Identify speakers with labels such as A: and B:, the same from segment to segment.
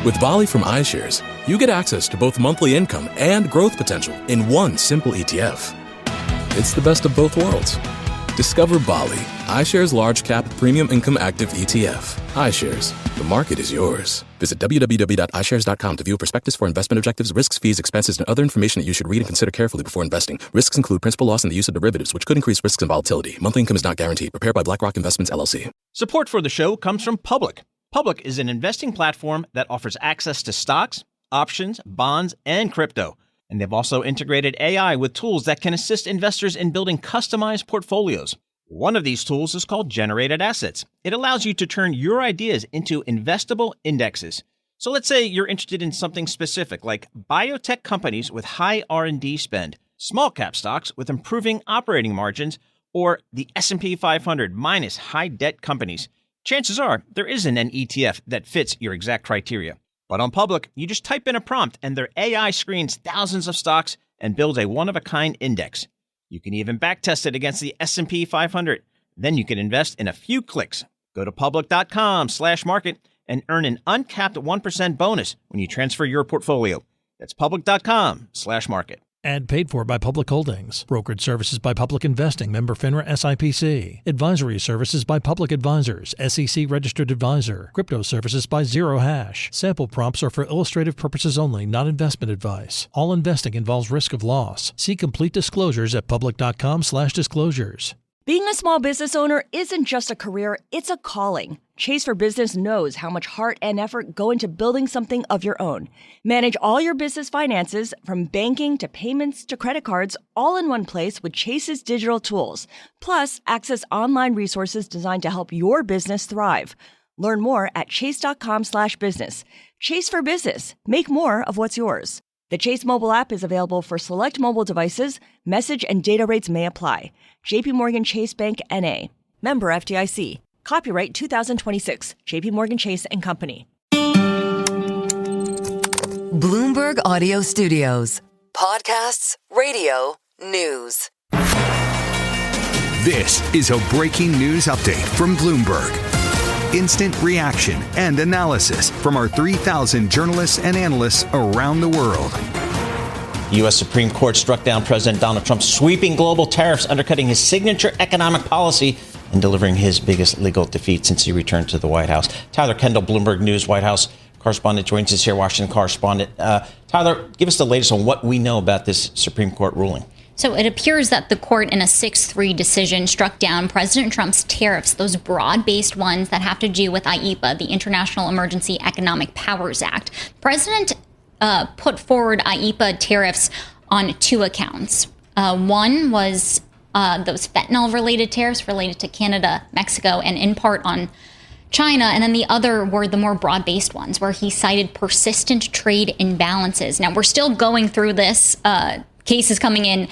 A: With Bali from iShares, you get access to both monthly income and growth potential in one simple ETF. It's the best of both worlds. Discover Bali, iShares Large Cap Premium Income Active ETF. iShares, the market is yours. Visit www.ishares.com to view a prospectus for investment objectives, risks, fees, expenses, and other information that you should read and consider carefully before investing. Risks include principal loss and the use of derivatives, which could increase risks and volatility. Monthly income is not guaranteed. Prepared by BlackRock Investments, LLC.
B: Support for the show comes from Public. Public is an investing platform that offers access to stocks, options, bonds, and crypto. And they've also integrated AI with tools that can assist investors in building customized portfolios. One of these tools is called Generated Assets. It allows you to turn your ideas into investable indexes. So let's say you're interested in something specific, like biotech companies with high R&D spend, small cap stocks with improving operating margins, or the S&P 500 minus high debt companies. Chances are there isn't an ETF that fits your exact criteria. But on Public, you just type in a prompt and their AI screens thousands of stocks and builds a one-of-a-kind index. You can even backtest it against the S&P 500. Then you can invest in a few clicks. Go to public.com/market and earn an uncapped 1% bonus when you transfer your portfolio. That's public.com/market.
C: Ad paid for by Public Holdings. Brokerage services by Public Investing. Member FINRA SIPC. Advisory services by Public Advisors. SEC registered advisor. Crypto services by Zero Hash. Sample prompts are for illustrative purposes only, not investment advice. All investing involves risk of loss. See complete disclosures at public.com/disclosures.
D: Being a small business owner isn't just a career, it's a calling. Chase for Business knows how much heart and effort go into building something of your own. Manage all your business finances, from banking to payments to credit cards, all in one place with Chase's digital tools. Plus, access online resources designed to help your business thrive. Learn more at chase.com/business. Chase for Business. Make more of what's yours. The Chase mobile app is available for select mobile devices. Message and data rates may apply. JP Morgan Chase Bank N.A. Member FDIC. Copyright 2026. JP Morgan Chase & Company.
E: Bloomberg Audio Studios. Podcasts, radio, news.
F: This is a breaking news update from Bloomberg. Instant reaction and analysis from our 3,000 journalists and analysts around the world.
B: The U.S. Supreme Court struck down President Donald Trump's sweeping global tariffs, undercutting his signature economic policy and delivering his biggest legal defeat since he returned to the White House. Tyler Kendall, Bloomberg News White House correspondent, joins us here, Washington correspondent. Tyler, give us the latest on what we know about this Supreme Court ruling.
G: So it appears that the court, in a 6-3 decision, struck down President Trump's tariffs, those broad-based ones that have to do with IEEPA, the International Emergency Economic Powers Act. The president put forward IEEPA tariffs on two accounts. One was those fentanyl-related tariffs related to Canada, Mexico, and in part on China. And then the other were the more broad-based ones, where he cited persistent trade imbalances. Now, we're still going through this. Cases coming in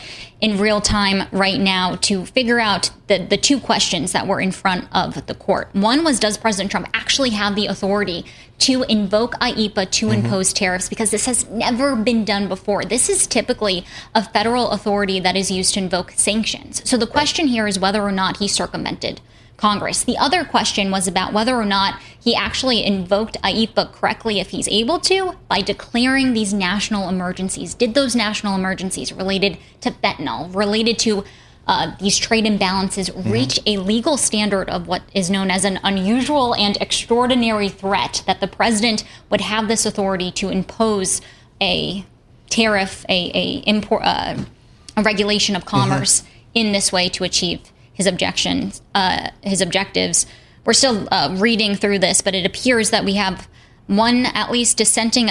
G: real time right now to figure out the two questions that were in front of the court. One was, does President Trump actually have the authority to invoke IEEPA to impose tariffs? Because this has never been done before. This is typically a federal authority that is used to invoke sanctions. So the question here is whether or not he circumvented Congress. The other question was about whether or not he actually invoked IEEPA correctly, if he's able to, by declaring these national emergencies. Did those national emergencies related to fentanyl, related to these trade imbalances, reach a legal standard of what is known as an unusual and extraordinary threat, that the president would have this authority to impose a tariff, a regulation of commerce in this way to achieve his objectives. We're still reading through this, but it appears that we have one, at least, dissenting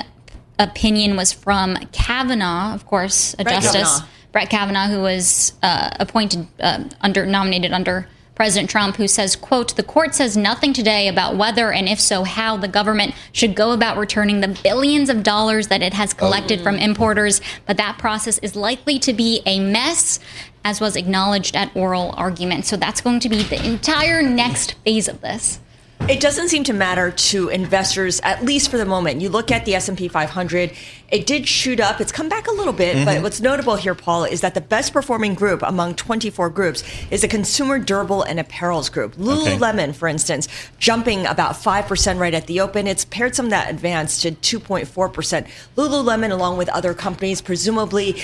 G: opinion was from Kavanaugh, of course, Brett Kavanaugh, who was nominated under President Trump, who says, quote, "The court says nothing today about whether, and if so, how the government should go about returning the billions of dollars that it has collected from importers, but that process is likely to be a mess, as was acknowledged at oral argument." So that's going to be the entire next phase of this.
D: It doesn't seem to matter to investors, at least for the moment. You look at the S&P 500, it did shoot up. It's come back a little bit, but what's notable here, Paul, is that the best performing group among 24 groups is the consumer durable and apparels group. Lululemon, for instance, jumping about 5% right at the open. It's paired some of that advance to 2.4%. Lululemon, along with other companies, presumably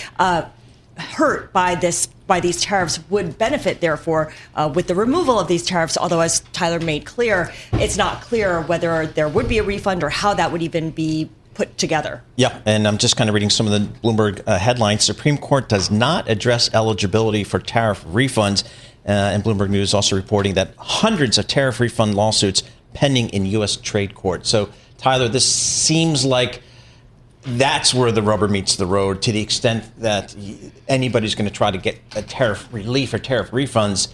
D: hurt by these tariffs, would benefit, therefore, with the removal of these tariffs, although, as Tyler made clear, it's not clear whether there would be a refund or how that would even be put together.
B: Yeah, and I'm just kind of reading some of the Bloomberg headlines. Supreme Court does not address eligibility for tariff refunds. And Bloomberg News also reporting that hundreds of tariff refund lawsuits pending in U.S. trade court. So, Tyler, this seems like that's where the rubber meets the road, to the extent that anybody's going to try to get a tariff relief or tariff refunds.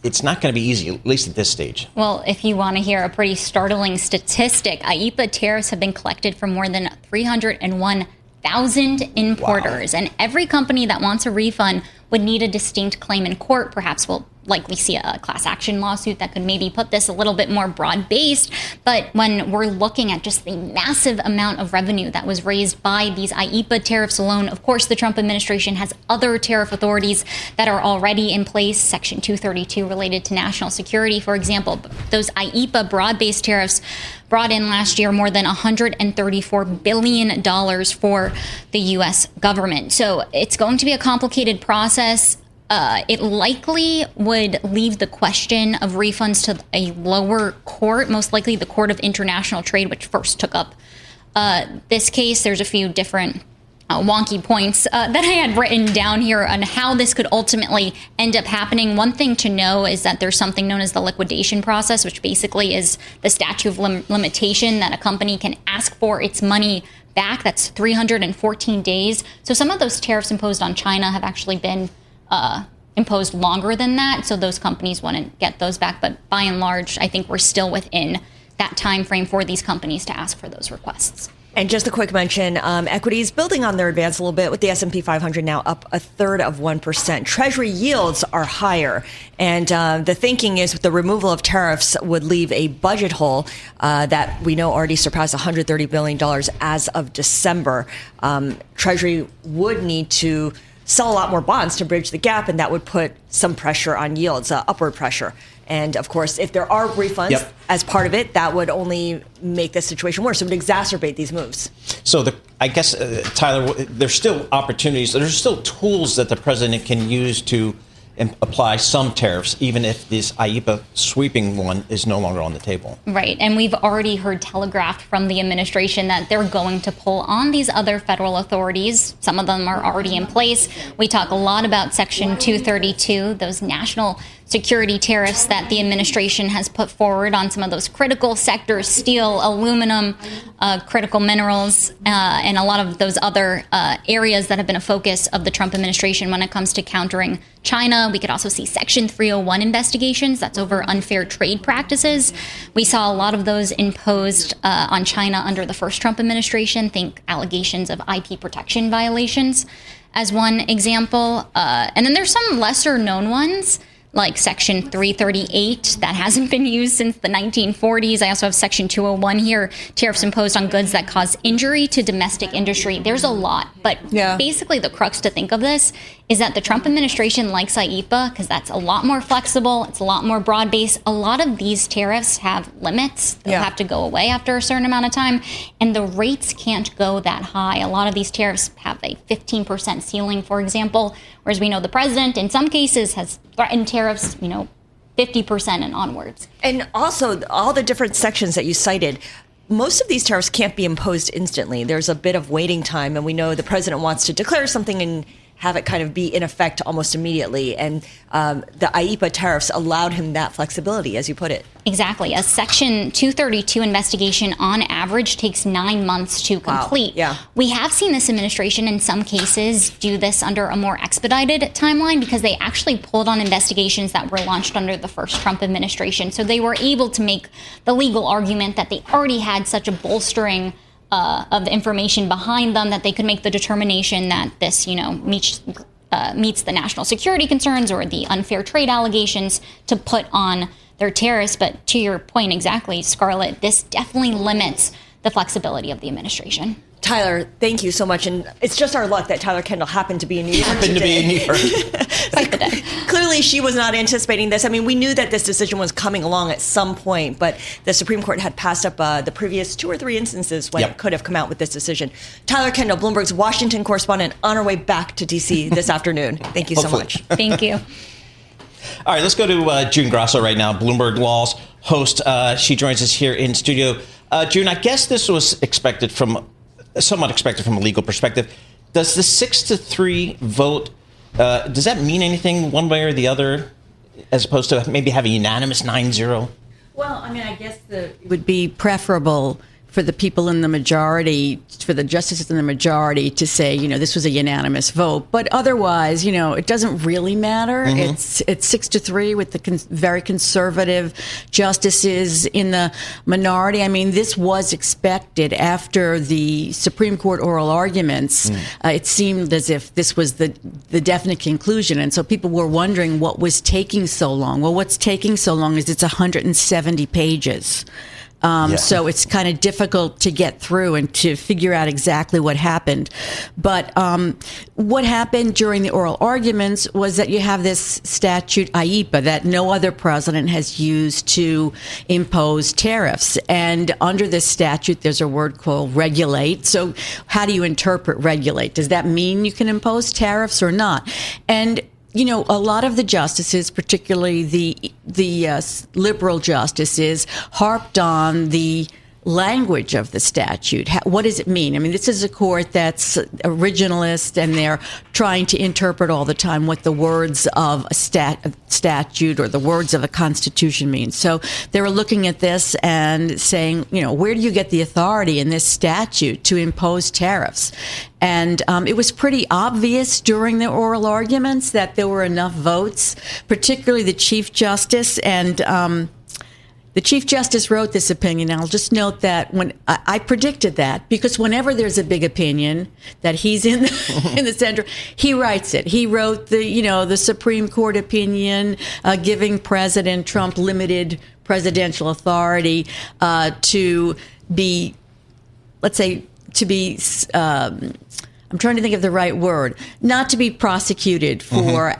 B: It's not going to be easy, at least at this stage.
G: Well, if you want to hear a pretty startling statistic, IEEPA tariffs have been collected from more than 301,000 importers. Wow. And every company that wants a refund would need a distinct claim in court. Perhaps we'll likely see a class action lawsuit that could maybe put this a little bit more broad-based. But when we're looking at just the massive amount of revenue that was raised by these IEEPA tariffs alone, of course, the Trump administration has other tariff authorities that are already in place, Section 232 related to national security, for example. Those IEEPA broad-based tariffs brought in last year more than $134 billion for the U.S. government. So it's going to be a complicated process. It likely would leave the question of refunds to a lower court, most likely the Court of International Trade, which first took up this case. There's a few different wonky points that I had written down here on how this could ultimately end up happening. One thing to know is that there's something known as the liquidation process, which basically is the statute of limitation that a company can ask for its money back. That's 314 days. So some of those tariffs imposed on China have actually been imposed longer than that, so those companies want to get those back. But by and large, I think we're still within that time frame for these companies to ask for those requests.
D: And just a quick mention, equities building on their advance a little bit, with the S&P 500 now up 1/3%. Treasury yields are higher. And the thinking is with the removal of tariffs would leave a budget hole that we know already surpassed $130 billion as of December. Treasury would need to sell a lot more bonds to bridge the gap, and that would put some pressure on yields, upward pressure. And of course, if there are refunds as part of it, that would only make the situation worse. It would exacerbate these moves.
B: So I guess, Tyler, there's still opportunities. There's still tools that the president can use to apply some tariffs, even if this IEEPA sweeping one is no longer on the table.
G: Right. And we've already heard telegraphed from the administration that they're going to pull on these other federal authorities. Some of them are already in place. We talk a lot about Section 232, those national security tariffs that the administration has put forward on some of those critical sectors, steel, aluminum, critical minerals, and a lot of those other areas that have been a focus of the Trump administration when it comes to countering China. We could also see Section 301 investigations. That's over unfair trade practices. We saw a lot of those imposed on China under the first Trump administration. Think allegations of IP protection violations as one example. And then there's some lesser known ones, like Section 338 that hasn't been used since the 1940s. I also have Section 201 here, tariffs imposed on goods that cause injury to domestic industry. There's a lot, but basically the crux to think of this is that the Trump administration likes IEEPA because that's a lot more flexible. It's a lot more broad-based. A lot of these tariffs have limits. They'll have to go away after a certain amount of time, and the rates can't go that high. A lot of these tariffs have a 15% ceiling, for example, whereas we know the president, in some cases, has threatened tariffs, 50% and onwards.
D: And also, all the different sections that you cited, most of these tariffs can't be imposed instantly. There's a bit of waiting time, and we know the president wants to declare something and have it kind of be in effect almost immediately. And the IEEPA tariffs allowed him that flexibility, as you put it.
G: Exactly. A Section 232 investigation on average takes 9 months to complete.
D: Wow. Yeah.
G: We have seen this administration in some cases do this under a more expedited timeline because they actually pulled on investigations that were launched under the first Trump administration. So they were able to make the legal argument that they already had such a bolstering of the information behind them that they could make the determination that this, meets the national security concerns or the unfair trade allegations to put on their tariffs. But to your point exactly, Scarlet, this definitely limits the flexibility of the administration.
D: Tyler, thank you so much. And it's just our luck that Tyler Kendall happened to be in New York today. Clearly, she was not anticipating this. I mean, we knew that this decision was coming along at some point, but the Supreme Court had passed up the previous 2 or 3 instances when it could have come out with this decision. Tyler Kendall, Bloomberg's Washington correspondent, on our way back to D.C. this afternoon. Thank you so much.
G: Thank you.
B: All right, let's go to June Grasso right now, Bloomberg Law's host. She joins us here in studio. June, I guess this was somewhat expected from a legal perspective. Does the 6-3 vote, does that mean anything one way or the other, as opposed to maybe have a unanimous 9-0?
H: Well, I mean, I guess it would be preferable for the people in the majority, for the justices in the majority to say, this was a unanimous vote. But otherwise, it doesn't really matter. Mm-hmm. It's 6-3 with the very conservative justices in the minority. I mean, this was expected after the Supreme Court oral arguments. It seemed as if this was the definite conclusion. And so people were wondering what was taking so long. Well, what's taking so long is it's 170 pages. So it's kind of difficult to get through and to figure out exactly what happened. But what happened during the oral arguments was that you have this statute, IEPA, that no other president has used to impose tariffs. And under this statute, there's a word called regulate. So how do you interpret regulate? Does that mean you can impose tariffs or not? And a lot of the justices, particularly the liberal justices, harped on the language of the statute. What does it mean? I mean, this is a court that's originalist, and they're trying to interpret all the time what the words of a statute or the words of a constitution mean. So they were looking at this and saying, where do you get the authority in this statute to impose tariffs? And it was pretty obvious during the oral arguments that there were enough votes, particularly the Chief Justice. And the Chief Justice wrote this opinion. And I'll just note that when I predicted that, because whenever there's a big opinion that he's in the center, he writes it. He wrote the Supreme Court opinion giving President Trump limited presidential authority to be, let's say, I'm trying to think of the right word, not to be prosecuted for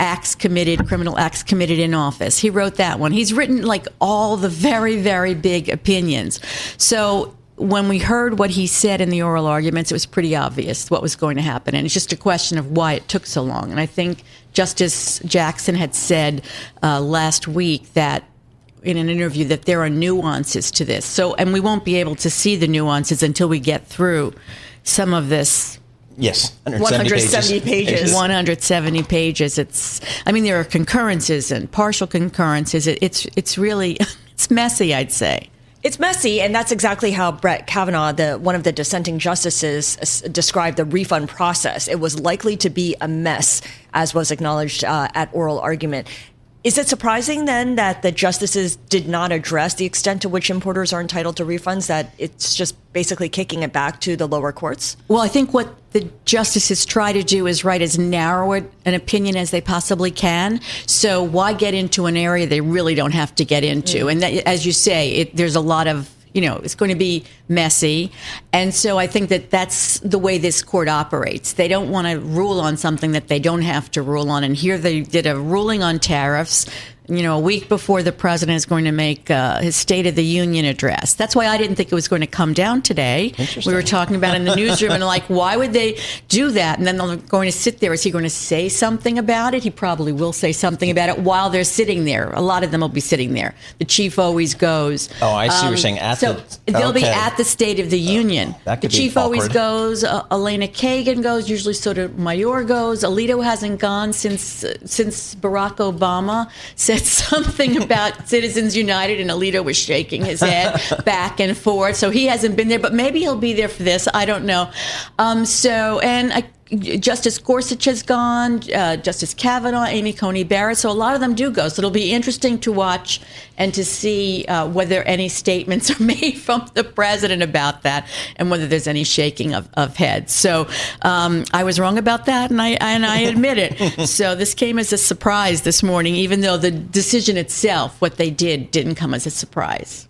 H: criminal acts committed in office. He wrote that one. He's written like all the very, very big opinions. So when we heard what he said in the oral arguments, it was pretty obvious what was going to happen. And it's just a question of why it took so long. And I think Justice Jackson had said last week that in an interview that there are nuances to this. So, and we won't be able to see the nuances until we get through some of this.
B: Yes,
D: 170 pages.
H: 170 pages. There are concurrences and partial concurrences. It's really, it's messy, I'd say.
D: It's messy, and that's exactly how Brett Kavanaugh, one of the dissenting justices, described the refund process. It was likely to be a mess, as was acknowledged at oral argument. Is it surprising then that the justices did not address the extent to which importers are entitled to refunds, that it's just basically kicking it back to the lower courts?
H: Well, I think what the justices try to do is write as narrow an opinion as they possibly can. So why get into an area they really don't have to get into? And that, as you say, there's a lot of, it's going to be messy. And so I think that that's the way this court operates. They don't want to rule on something that they don't have to rule on. And here they did a ruling on tariffs, a week before the president is going to make his State of the Union address. That's why I didn't think it was going to come down today. We were talking about it in the newsroom and why would they do that? And then they're going to sit there. Is he going to say something about it? He probably will say something about it while they're sitting there. A lot of them will be sitting there. The chief always goes.
B: Oh, I see what you're saying.
H: They'll be at the State of the Union.
B: The
H: chief always goes. Elena Kagan goes. Usually Sotomayor goes. Alito hasn't gone since Barack Obama said something about Citizens United, and Alito was shaking his head back and forth. So he hasn't been there, but maybe he'll be there for this. I don't know. Justice Gorsuch has gone, Justice Kavanaugh, Amy Coney Barrett. So a lot of them do go. So it'll be interesting to watch and to see whether any statements are made from the president about that and whether there's any shaking of heads. So I was wrong about that, and I admit it. So this came as a surprise this morning, even though the decision itself, what they did, didn't come as a surprise.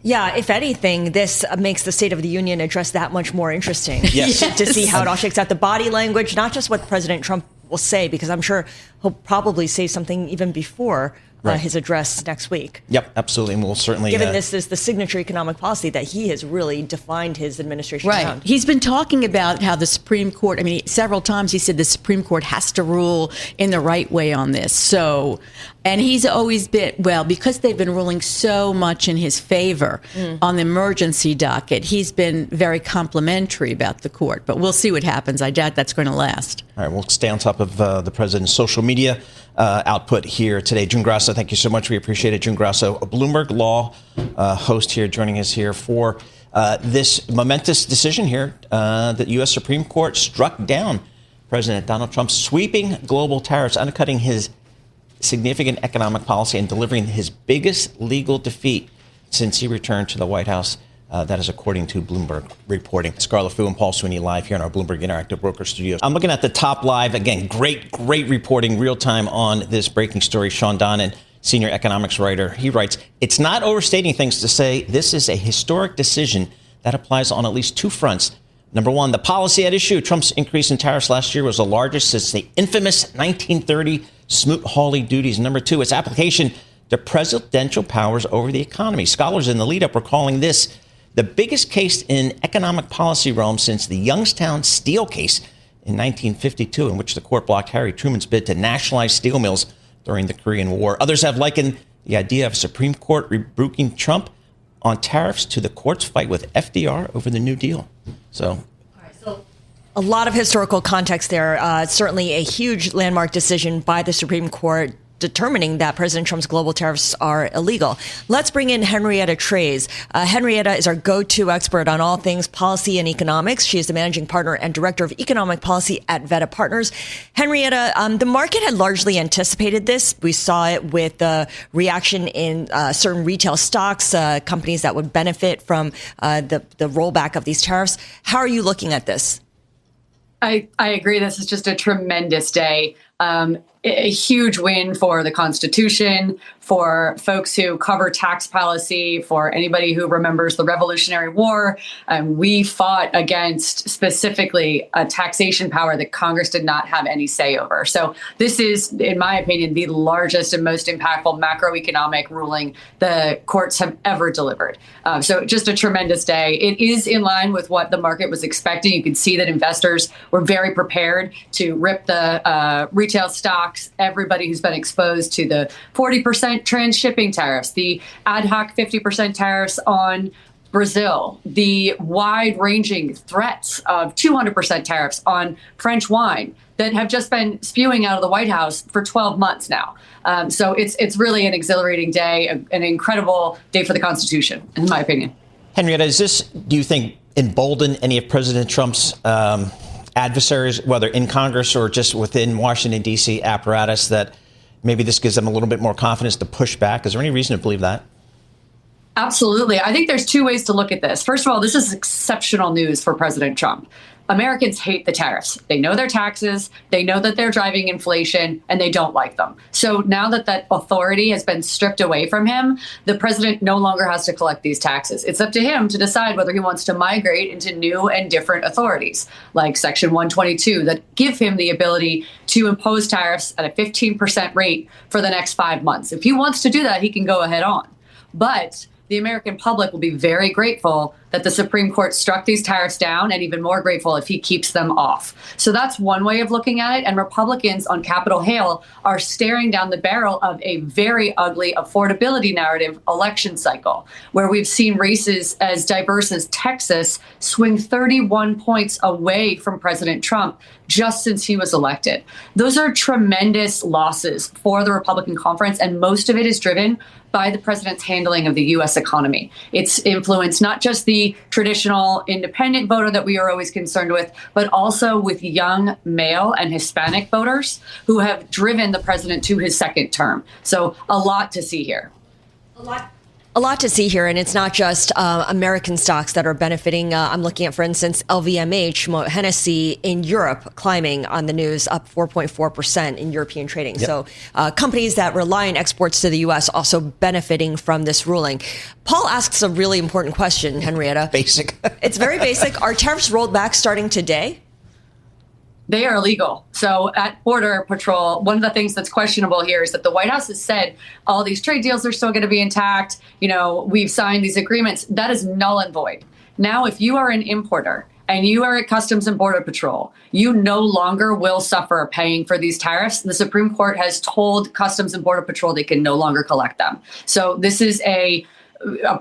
D: Yeah, if anything, this makes the State of the Union address that much more interesting.
B: Yes.
D: To see how it all shakes out. The body language, not just what President Trump will say, because I'm sure he'll probably say something even before his address next week.
B: Yep, absolutely. And we'll certainly...
D: Given this is the signature economic policy that he has really defined his administration around.
H: He's been talking about how the Supreme Court, several times he said the Supreme Court has to rule in the right way on this. So, and he's always been, because they've been ruling so much in his favor on the emergency docket, he's been very complimentary about the court. But we'll see what happens. I doubt that's going to last.
B: All right, we'll stay on top of the president's social media output here today. June Grasso, thank you so much. We appreciate it. June Grasso, a Bloomberg Law host here, joining us here for this momentous decision here that the U.S. Supreme Court struck down President Donald Trump's sweeping global tariffs, undercutting his significant economic policy and delivering his biggest legal defeat since he returned to the White House. That is according to Bloomberg reporting. Scarlet Fu and Paul Sweeney live here in our Bloomberg Interactive Broker Studios. I'm looking at the top live. Again, great reporting, real time on this breaking story. Sean Donnan, senior economics writer, he writes, "It's not overstating things to say this is a historic decision that applies on at least two fronts. Number one, the policy at issue. Trump's increase in tariffs last year was the largest since the infamous 1930 Smoot-Hawley duties. Number two, its application to presidential powers over the economy. Scholars in the lead up were calling this the biggest case in economic policy realm since the Youngstown Steel case in 1952, in which the court blocked Harry Truman's bid to nationalize steel mills during the Korean War. Others have likened the idea of Supreme Court rebuking Trump on tariffs to the court's fight with FDR over the New Deal." So
D: a lot of historical context there. Certainly a huge landmark decision by the Supreme Court determining that President Trump's global tariffs are illegal. Let's bring in Henrietta Treyz. Henrietta is our go-to expert on all things policy and economics. She is the managing partner and director of economic policy at Vetta Partners. Henrietta, the market had largely anticipated this. We saw it with the reaction in certain retail stocks, companies that would benefit from the rollback of these tariffs. How are you looking at this?
I: I agree. This is just a tremendous day. A huge win for the Constitution, for folks who cover tax policy, for anybody who remembers the Revolutionary War. We fought against specifically a taxation power that Congress did not have any say over. So this is, in my opinion, the largest and most impactful macroeconomic ruling the courts have ever delivered. So just a tremendous day. It is in line with what the market was expecting. You can see that investors were very prepared to rip the retail stocks. Everybody who's been exposed to the 40% transshipping tariffs, the ad hoc 50% tariffs on Brazil, the wide-ranging threats of 200% tariffs on French wine that have just been spewing out of the White House for 12 months now. So it's really an exhilarating day, an incredible day for the Constitution, in my opinion.
B: Henrietta, is this, do you think, embolden any of President Trump's adversaries, whether in Congress or just within Washington, D.C. apparatus, that maybe this gives them a little bit more confidence to push back? Is there any reason to believe that?
I: Absolutely. I think there's two ways to look at this. First of all, this is exceptional news for President Trump. Americans hate the tariffs. They know their taxes, they know that they're driving inflation, and they don't like them. So now that that authority has been stripped away from him, the president no longer has to collect these taxes. It's up to him to decide whether he wants to migrate into new and different authorities, like Section 122, that give him the ability to impose tariffs at a 15% rate for the next 5 months. If he wants to do that, he can go ahead on. But the American public will be very grateful that the Supreme Court struck these tariffs down, and even more grateful if he keeps them off. So that's one way of looking at it. And Republicans on Capitol Hill are staring down the barrel of a very ugly affordability narrative election cycle, where we've seen races as diverse as Texas swing 31 points away from President Trump just since he was elected. Those are tremendous losses for the Republican conference, and most of it is driven by the president's handling of the U.S. economy. It's influenced not just the traditional independent voter that we are always concerned with, but also with young male and Hispanic voters who have driven the president to his second term. So a lot to see here.
D: A lot to see here, and it's not just American stocks that are benefiting. I'm looking at, for instance, LVMH, Hennessy in Europe climbing on the news, up 4.4% in European trading. Yep. So companies that rely on exports to the U.S. also benefiting from this ruling. Paul asks a really important question, Henrietta.
B: Basic.
D: It's very basic. Are tariffs rolled back starting today?
I: They are illegal. So at Border Patrol, one of the things that's questionable here is that the White House has said all these trade deals are still going to be intact. You know, we've signed these agreements. That is null and void. Now, if you are an importer and you are at Customs and Border Patrol, you no longer will suffer paying for these tariffs. The Supreme Court has told Customs and Border Patrol they can no longer collect them. So this is a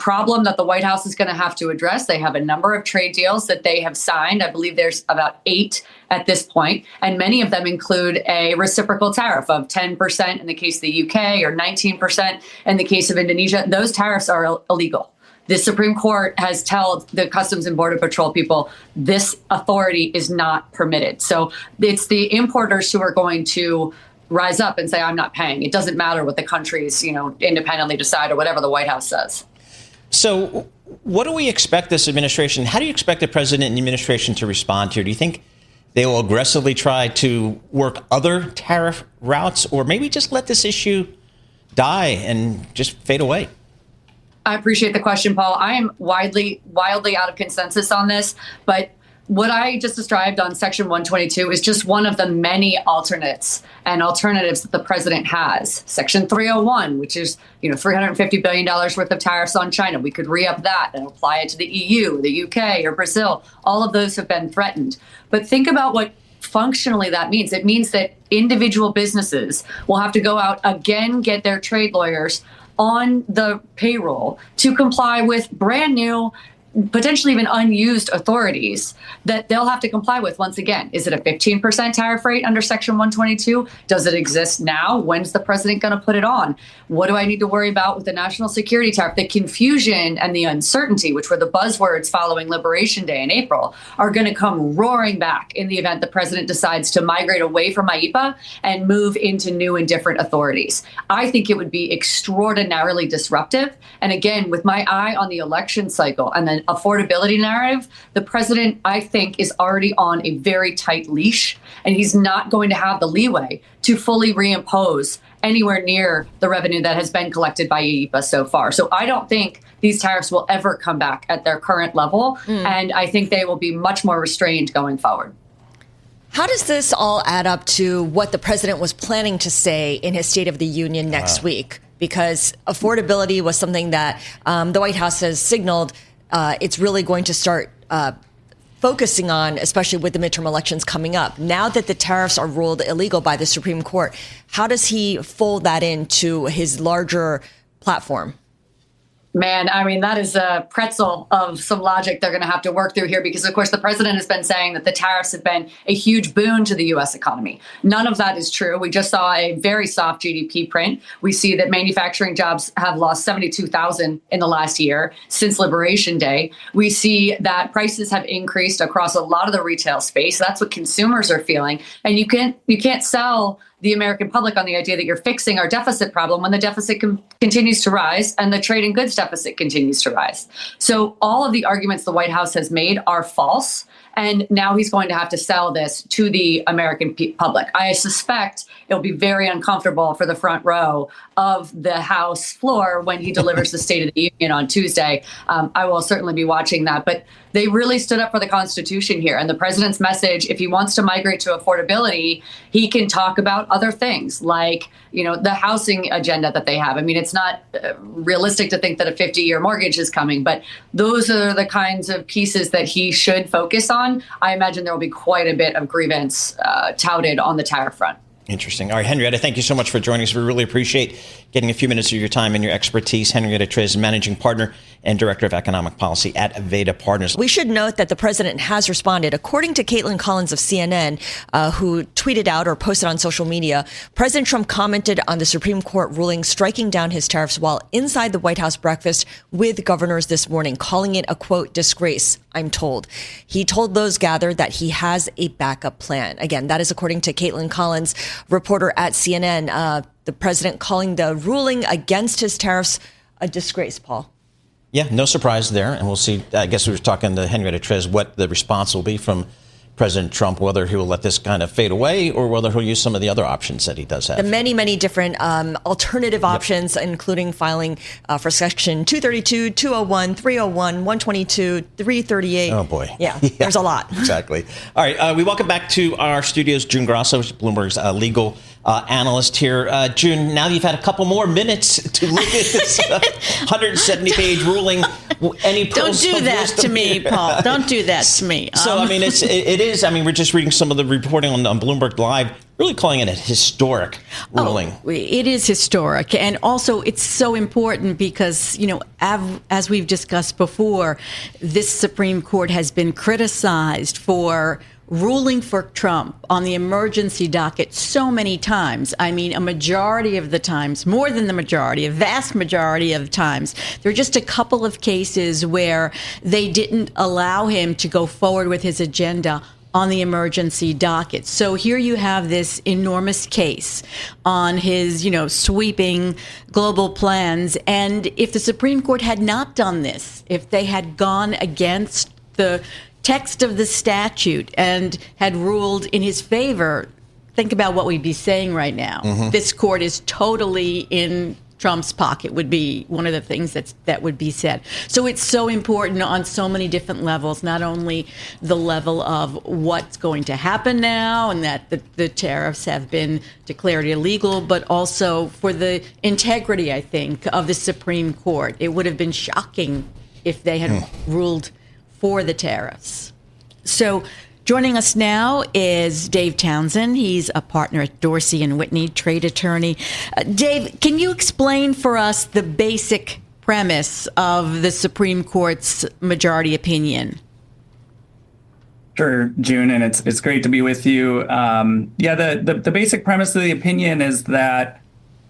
I: problem that the White House is going to have to address. They have a number of trade deals that they have signed. I believe there's about 8 at this point, and many of them include a reciprocal tariff of 10% in the case of the UK or 19% in the case of Indonesia. Those tariffs are illegal. The Supreme Court has told the Customs and Border Patrol people this authority is not permitted. So it's the importers who are going to rise up and say, I'm not paying. It doesn't matter what the countries, independently decide or whatever the White House says.
B: So what do we expect this administration? How do you expect the president and the administration to respond here? Do you think they will aggressively try to work other tariff routes, or maybe just let this issue die and just fade away?
I: I appreciate the question, Paul. I am wildly out of consensus on this, but what I just described on Section 122 is just one of the many alternatives that the president has. Section 301, which is $350 billion worth of tariffs on China. We could re-up that and apply it to the EU, the UK, or Brazil. All of those have been threatened. But think about what functionally that means. It means that individual businesses will have to go out again, get their trade lawyers on the payroll to comply with brand new, potentially even unused authorities that they'll have to comply with once again. Is it a 15% tariff rate under Section 122? Does it exist now? When's the president going to put it on? What do I need to worry about with the national security tariff? The confusion and the uncertainty, which were the buzzwords following Liberation Day in April, are going to come roaring back in the event the president decides to migrate away from IEEPA and move into new and different authorities. I think it would be extraordinarily disruptive. And again, with my eye on the election cycle and the affordability narrative, the president, I think, is already on a very tight leash, and he's not going to have the leeway to fully reimpose anywhere near the revenue that has been collected by IEEPA so far. So I don't think these tariffs will ever come back at their current level, and I think they will be much more restrained going forward.
D: How does this all add up to what the president was planning to say in his State of the Union next week? Because affordability was something that the White House has signaled it's really going to start focusing on, especially with the midterm elections coming up. Now that the tariffs are ruled illegal by the Supreme Court, how does he fold that into his larger platform?
I: Man, I mean, that is a pretzel of some logic they're going to have to work through here because, of course, the president has been saying that the tariffs have been a huge boon to the U.S. economy. None of that is true. We just saw a very soft GDP print. We see that manufacturing jobs have lost 72,000 in the last year since Liberation Day. We see that prices have increased across a lot of the retail space. That's what consumers are feeling. And you can't sell the American public on the idea that you're fixing our deficit problem when the deficit continues to rise and the trade and goods deficit continues to rise. So all of the arguments the White House has made are false. And now he's going to have to sell this to the American public. I suspect it'll be very uncomfortable for the front row of the House floor when he delivers the State of the Union on Tuesday. I will certainly be watching that. But they really stood up for the Constitution here. And the president's message, if he wants to migrate to affordability, he can talk about other things like, the housing agenda that they have. I mean, it's not realistic to think that a 50-year mortgage is coming, but those are the kinds of pieces that he should focus on. I imagine there will be quite a bit of grievance touted on the tariff front.
B: Interesting. All right, Henrietta, thank you so much for joining us. We really appreciate getting a few minutes of your time and your expertise. Henrietta Triz, Managing Partner and Director of Economic Policy at Aveda Partners.
D: We should note that the president has responded. According to Caitlin Collins of CNN, who tweeted out or posted on social media, President Trump commented on the Supreme Court ruling striking down his tariffs while inside the White House breakfast with governors this morning, calling it a, quote, disgrace, I'm told. He told those gathered that he has a backup plan. Again, that is according to Caitlin Collins, reporter at CNN. The president calling the ruling against his tariffs a disgrace, Paul.
B: Yeah, no surprise there. And we'll see. I guess we were talking to Henrietta Triz what the response will be from President Trump, whether he will let this kind of fade away or whether he'll use some of the other options that he does have.
D: The many, many different alternative options, including filing for Section 232, 201, 301, 122, 338.
B: Oh, boy.
D: Yeah, there's a lot.
B: Exactly. All right. We welcome back to our studios June Grosso, Bloomberg's legal analyst here. June, now you've had a couple more minutes to look at this 170-page ruling.
H: Don't do that to me, Paul. Don't do that to me.
B: So, I mean, it is. I mean, we're just reading some of the reporting on Bloomberg Live, really calling it a historic ruling.
H: It is historic. And also, it's so important because, as we've discussed before, this Supreme Court has been criticized for ruling for Trump on the emergency docket so many times. I mean, a majority of the times, more than the majority, a vast majority of the times, there are just a couple of cases where they didn't allow him to go forward with his agenda on the emergency docket. So here you have this enormous case on his, sweeping global plans. And if the Supreme Court had not done this, if they had gone against the text of the statute and had ruled in his favor, think about what we'd be saying right now. Mm-hmm. This court is totally in Trump's pocket would be one of the things that would be said. So it's so important on so many different levels, not only the level of what's going to happen now and that the tariffs have been declared illegal, but also for the integrity, I think, of the Supreme Court. It would have been shocking if they had ruled for the tariffs. So joining us now is Dave Townsend. He's a partner at Dorsey and Whitney, trade attorney. Dave, can you explain for us the basic premise of the Supreme Court's majority opinion?
J: Sure, June, and it's great to be with you. The basic premise of the opinion is that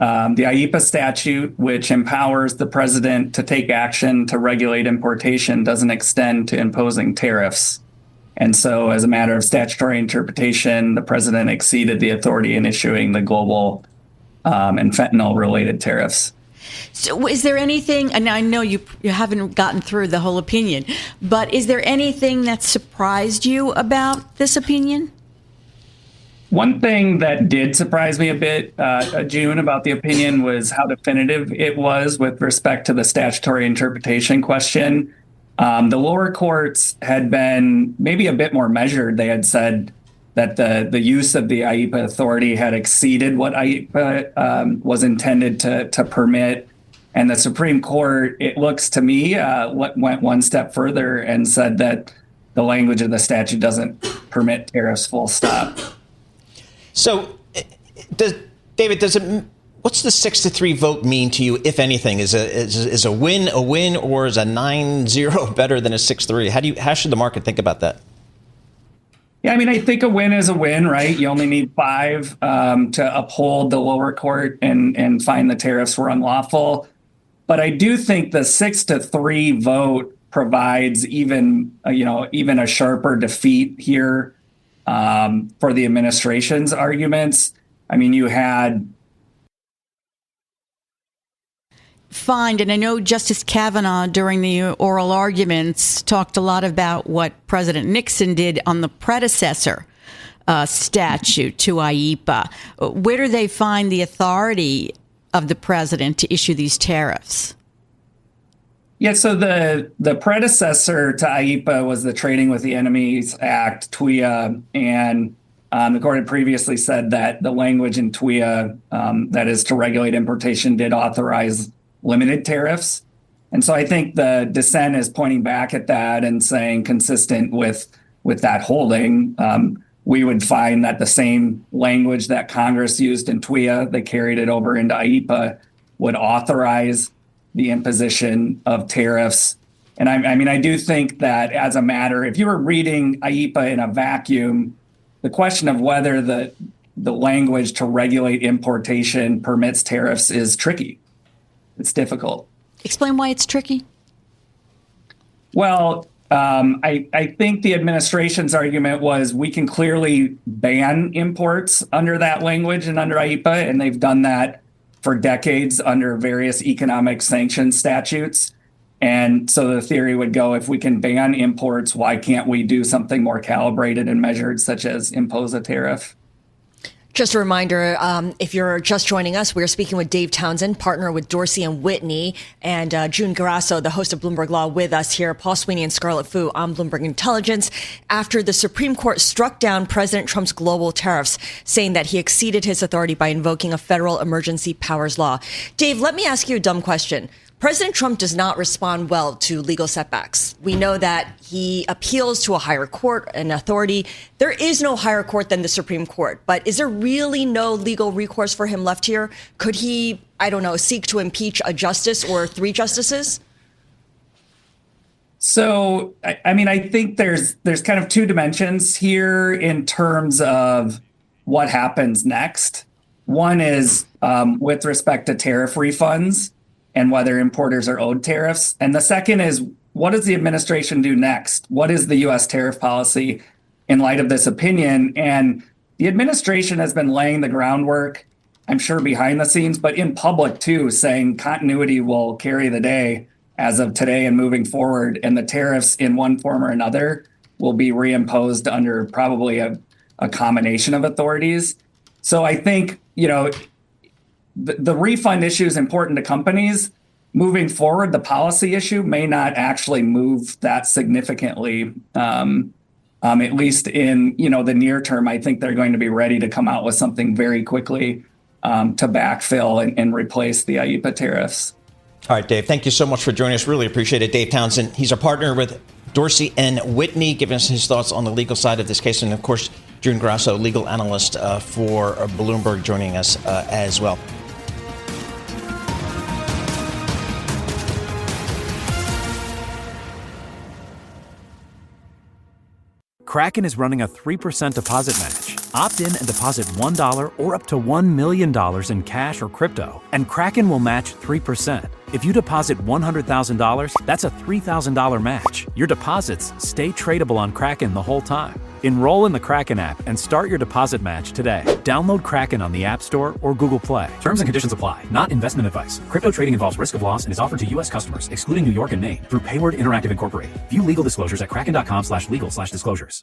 J: the IEEPA statute, which empowers the president to take action to regulate importation, doesn't extend to imposing tariffs. And so as a matter of statutory interpretation, the president exceeded the authority in issuing the global and fentanyl-related tariffs.
H: So is there anything, and I know you haven't gotten through the whole opinion, but is there anything that surprised you about this opinion?
J: One thing that did surprise me a bit, June, about the opinion was how definitive it was with respect to the statutory interpretation question. The lower courts had been maybe a bit more measured. They had said that the use of the IEEPA authority had exceeded what IEEPA was intended to permit. And the Supreme Court, it looks to me, went one step further and said that the language of the statute doesn't permit tariffs, full stop.
B: So, David, what's the 6-3 vote mean to you, if anything? Is a win a win, or is a 9-0 better than a 6-3? How should the market think about that?
J: Yeah, I mean, I think a win is a win, right? You only need 5 to uphold the lower court and find the tariffs were unlawful. But I do think the 6-3 vote provides even a sharper defeat here for the administration's arguments. I mean, you had
H: find, and I know Justice Kavanaugh during the oral arguments talked a lot about what President Nixon did on the predecessor statute to IEEPA. Where do they find the authority of the president to issue these tariffs?
J: Yeah, so the predecessor to IEEPA was the Trading with the Enemies Act, TWIA, and the court had previously said that the language in TWIA, that is to regulate importation, did authorize limited tariffs. And so I think the dissent is pointing back at that and saying, consistent with that holding, we would find that the same language that Congress used in TWIA, they carried it over into IEEPA, would authorize the imposition of tariffs. And I do think that as a matter, if you were reading IEEPA in a vacuum, the question of whether the language to regulate importation permits tariffs is tricky. It's difficult.
H: Explain why it's tricky.
J: Well, I think the administration's argument was we can clearly ban imports under that language and under IEEPA, and they've done that for decades under various economic sanctions statutes. And so the theory would go, if we can ban imports, why can't we do something more calibrated and measured, such as impose a tariff?
D: Just a reminder, if you're just joining us, we're speaking with Dave Townsend, partner with Dorsey and Whitney, and June Garasso, the host of Bloomberg Law, with us here, Paul Sweeney and Scarlet Fu on Bloomberg Intelligence, after the Supreme Court struck down President Trump's global tariffs, saying that he exceeded his authority by invoking a federal emergency powers law. Dave, let me ask you a dumb question. President Trump does not respond well to legal setbacks. We know that he appeals to a higher court, an authority. There is no higher court than the Supreme Court. But is there really no legal recourse for him left here? Could he, seek to impeach a justice or three justices?
J: So, I think there's kind of two dimensions here in terms of what happens next. One is with respect to tariff refunds and whether importers are owed tariffs. And the second is, what does the administration do next? What is the U.S. tariff policy in light of this opinion? And the administration has been laying the groundwork, I'm sure behind the scenes, but in public too, saying continuity will carry the day as of today and moving forward. And the tariffs in one form or another will be reimposed under probably a combination of authorities. So I think, the refund issue is important to companies. Moving forward, the policy issue may not actually move that significantly, at least in the near term. I think they're going to be ready to come out with something very quickly to backfill and replace the IEEPA tariffs.
B: All right, Dave, thank you so much for joining us. Really appreciate it. Dave Townsend, he's a partner with Dorsey and Whitney, giving us his thoughts on the legal side of this case. And of course, June Garasso, legal analyst for Bloomberg, joining us as well.
K: Kraken is running a 3% deposit match. Opt in and deposit $1 or up to $1 million in cash or crypto, and Kraken will match 3%. If you deposit $100,000, that's a $3,000 match. Your deposits stay tradable on Kraken the whole time. Enroll in the Kraken app and start your deposit match today. Download Kraken on the App Store or Google Play. Terms and conditions apply. Not investment advice. Crypto trading involves risk of loss and is offered to U.S. customers, excluding New York and Maine, through Payward Interactive Incorporated. View legal disclosures at kraken.com/legal/disclosures.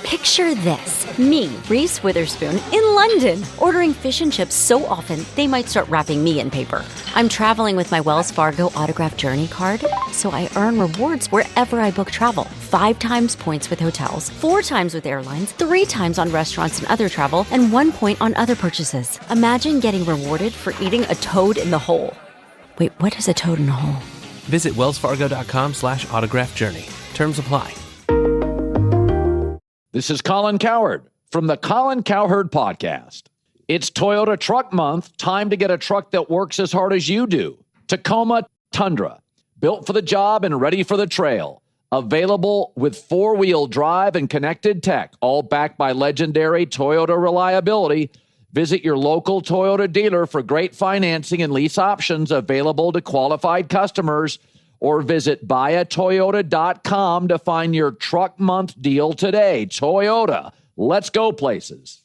L: Picture this. Me, Reese Witherspoon, in London, ordering fish and chips so often they might start wrapping me in paper. I'm traveling with my Wells Fargo Autograph Journey card, so I earn rewards wherever I book travel. 5 times points with hotels, 4 times with airlines, 3 times on restaurants and other travel, and 1 point on other purchases. Imagine getting rewarded for eating a toad in the hole. Wait, what is a toad in a hole?
M: Visit wellsfargo.com/autograph journey. Terms apply.
N: This is Colin Cowherd from the Colin Cowherd Podcast. It's Toyota Truck Month. Time to get a truck that works as hard as you do. Tacoma Tundra. Built for the job and ready for the trail. Available with 4-wheel drive and connected tech, all backed by legendary Toyota reliability. Visit your local Toyota dealer for great financing and lease options available to qualified customers, or visit buyatoyota.com to find your truck month deal today. Toyota, let's go places.